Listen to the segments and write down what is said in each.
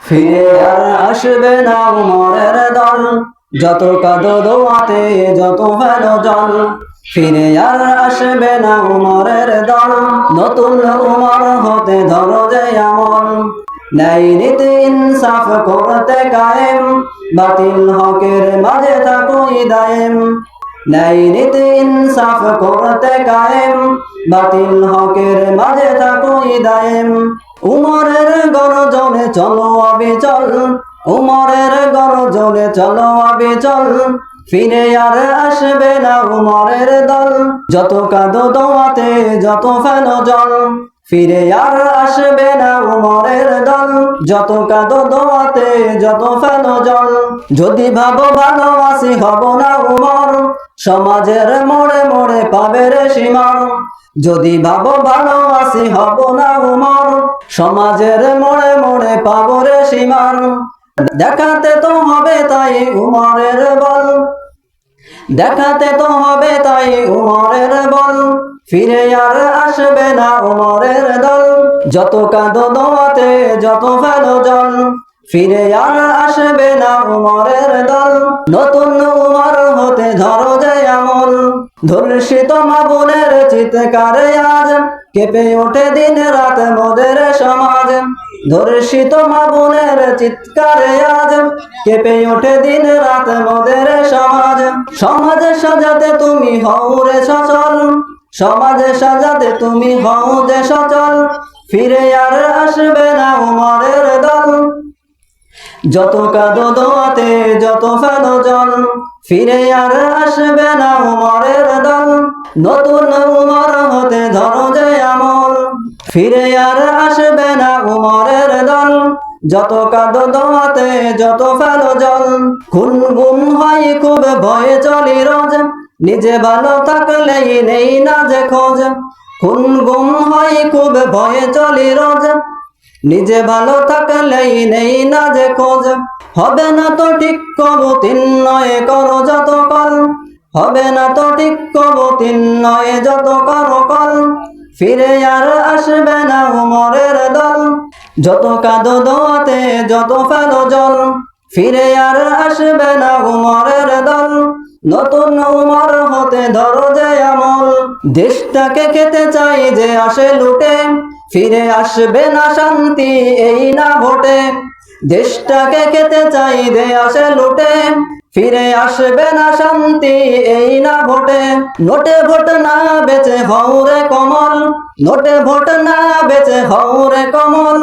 ফিরে আর আসবে না উমরের দল, যত কাঁদো দোয়াতে যত ফেলো জল। ফিরে আর আসবে না উমরের দল, নতুন উমর হতে ধরো যে আমল। ন্যায় নীতি ইনসাফ করতে কায়েম, বাতিল হকের মাঝে থাকো দায়েম। ন্যায় নীতি ইনসাফ করতে কায়েম, বাতিল হকের মাঝে থাকো দায়েম। উমরের গর্জনে চলো অবিচল, উমরের গর্জনে চলো অবিচল। ফিরে আর আসবে না উমরের দল, যত কাঁদো দোয়াতে যত ফেলো জল। ফিরে আর আসবে না উমরের দল, যত কাঁদো দোয়াতে যত ফেলো জল। যদি ভাবো ভালোবাসি হব না উমর, সমাজের মোড়ে মোড়ে পাবে রে সীমার। যদি ভাবো ভালোবাসি হব না উমর, সমাজের মোড়ে মোড়ে পাবো রে সীমার। দেখাতে তো হবে তাই উমরের বল, দেখাতে তো হবে তাই উমরের বল। ফিরে আর আসবে না উমরের দল, যত কাঁদো দোয়াতে যত ফেলো জল। ফিরে আর আসবে না উমরের দল, নতুন উমর হতে ধরো যে আমল। ধর্ষিত মা বোনের চিৎকারে আজ কেঁপে ওঠে দিন রাত মোদের সমাজ। ধর্ষিত মা বোনের চিৎকারে আজ কেঁপে ওঠে দিন রাত মোদের সমাজ। সমাজ সাজাতে তুমি হও রে সচল, সমাজ সাজাতে তুমি হও যে সচল। ফিরে আর আসবে না উমরের দল, যত কাঁদো দোয়াতে যত ফেলো জল। ফিরে আর আসবে না উমরের দল, নতুন উমর হতে ধরো যে আমল। ফিরে আর আসবে না উমরের দল, যত কাঁদো দোয়াতে যত ফেলো জল। খুন গুম হয় খুব ভয়ে চলি রোজ, নিজে ভালো থাকলেই নেই না যে খোঁজ। খুন গুম হয় খুব ভয়ে চলি রোজ, নিজে ভালো থাকলেই নেই না যে খোঁজ। হবে না তো ঠিক কবু তিন নয় করো যত কল, হবে না তো ঠিক কবু তিন নয় যত করো কল। ফিরে আর আসবে না উমরের দল, যত কাঁদো দোয়াতে যত ফেলো জল। ফিরে আর আসবে না উমরের দল, নতুন উমর হতে ধরো যে আমল। দেশটাকে খেতে চাই যে আসে লুটে, ফিরে আসবে না শান্তি এই না ভোটে। দেশটাকে খেতে চাই যে আসে লুটে, ফিরে আসবে না শান্তি এই না ভোটে। নোটে ভোট না বেচে হও রে কমল, নোটে ভোট না বেচে হও রে কমল।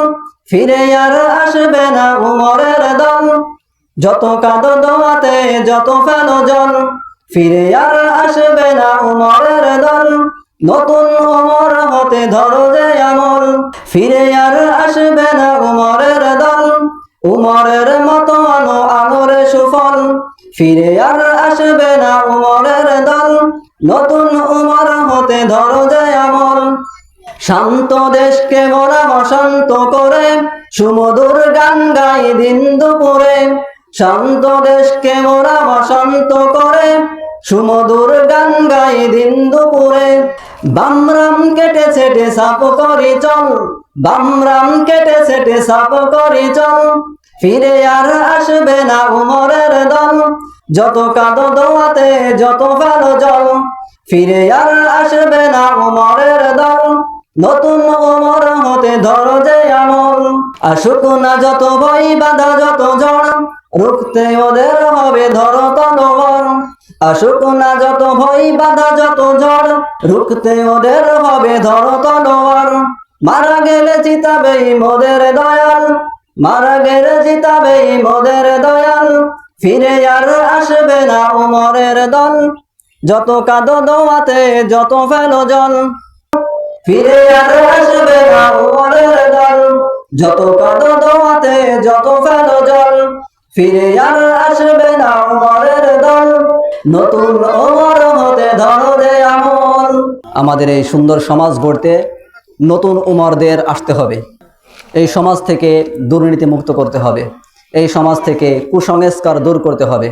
ফিরে আর আসবে না উমরের দল, যত কাঁদো দোয়াতে যত ফেলো জল। ফিরে আর আসবে না উমরের দল, নতুন উমর হতে ধরো যে আমল। ফিরে আর আসবে না উমরের দল, উমরের মতো আনো আনোরে সুফল। ফিরে আর আসবে না উমরের দল, নতুন উমর হতে ধরো যে আমল। শান্ত দেশকে মোরা অশান্ত করে, সুমধুর গান গাই দিন দুপুরে। শান্ত দেশকে মোরা অশান্ত করে, সুমধুর গান গাই দিন দুপুরে। বামরাম কেটে ছেটে সাপ করি চল, বামরাম কেটে ছেটে সাপ করি চল। ফিরে আর আসবে না উমরের দল, যত কাঁদো দোয়াতে যত ফেলো জল। ফিরে আর আসবে না উমরের দল, নতুন উমর হতে ধরো যে আমল। আসুক না যত ভয় বাধা যত ঝড়, রুখতে ওদের হবে ধরো তলোয়ার। আসুক না যত ভয় বাধা যত ঝড়, রুখতে ওদের হবে ধরো তলোয়ার। মারা গেলে জিতাবেই মোদের দয়াল, মারা গেলে জিতাবেই মোদের দয়াল। ফিরে আর আসবে না উমরের দল, যত কাঁদো দোয়াতে যত ফেলো জল। ফিরে আর আসবে না উমরের দল, যত কাঁদো দোয়াতে যত ফেলো জল। ফিরে আর আসবে না উমরের দল, নতুন উমর হতে ধরো যে আমল। আমাদের এই সুন্দর সমাজ গড়তে নতুন উমরদের আসতে হবে। এই সমাজ থেকে দুর্নীতি মুক্ত করতে হবে, এই সমাজ থেকে কুসংস্কার দূর করতে হবে।